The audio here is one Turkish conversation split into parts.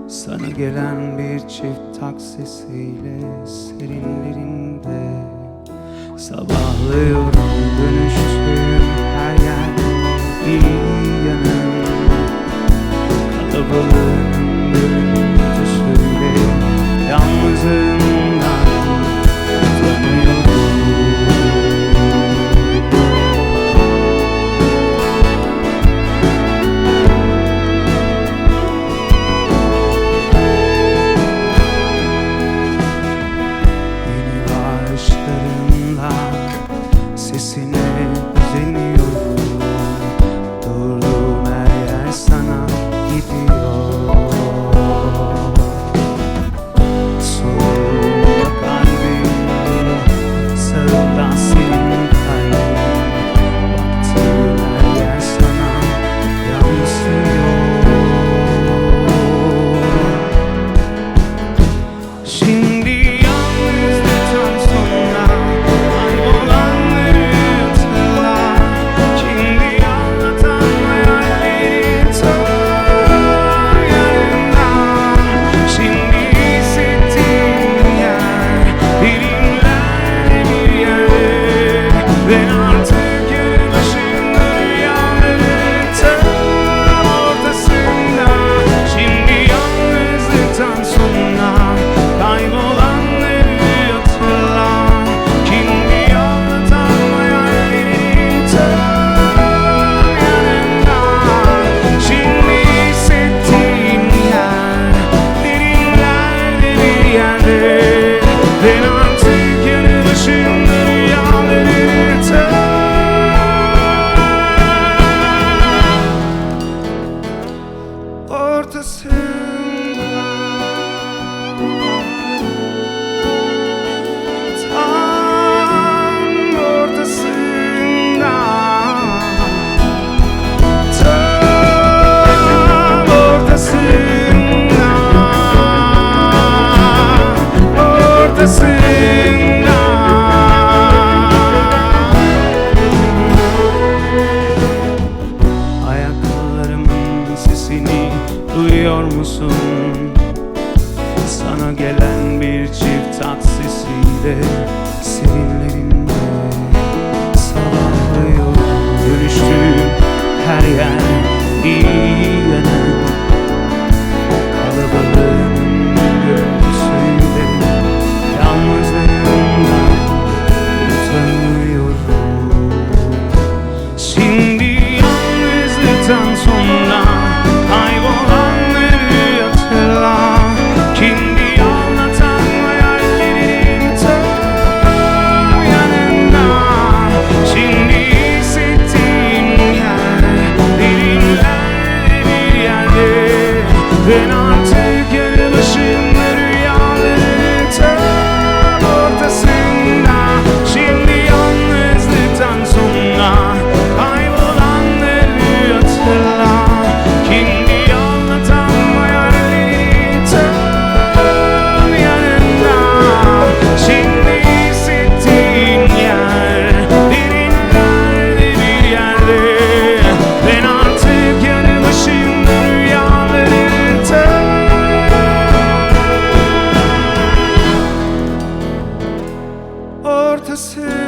Sana gelen bir çift taksisiyle serinlerinde sabahlıyorum, dönüştüğüm her yer bir yanım. Kalabalığın gürültüsüyle yalnızlığımdan utanıyorum. Sesine özeniyorum. Durduğum her yer sana gidiyor. Sonunda kalbim sağında senin kalbin. Baktığım her yer sana yansıyor. Şimdi yalnızlıktan sonra ayaklarımın sesini duyuyor musun? Sana gelen bir çift taksisiyle serinlerinde sabahlıyorum, dönüştüğüm her yer bir yanım. Kalabalığın gürültüsüyle yalnızlığımdan utanıyorum. Şimdi yalnızlıktan sonra kaybolanları hatırla. Kendi anlatan hayallerin tam yanında. Şimdi hissettiğim yer derinlerde bir yerde. Ben artık yanı başımda, rüyaların tam ortasında. Şimdi yalnızlıktan sonra kaybolanları hatırla. Kendi anlatan hayallerin tam yanında. Şimdi hissettiğin yer derinlerde bir yerde. Ben artık yanı başımda, rüyaların tam ortasında.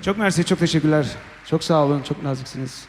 Çok mersi, çok teşekkürler. Çok sağ olun, çok naziksiniz.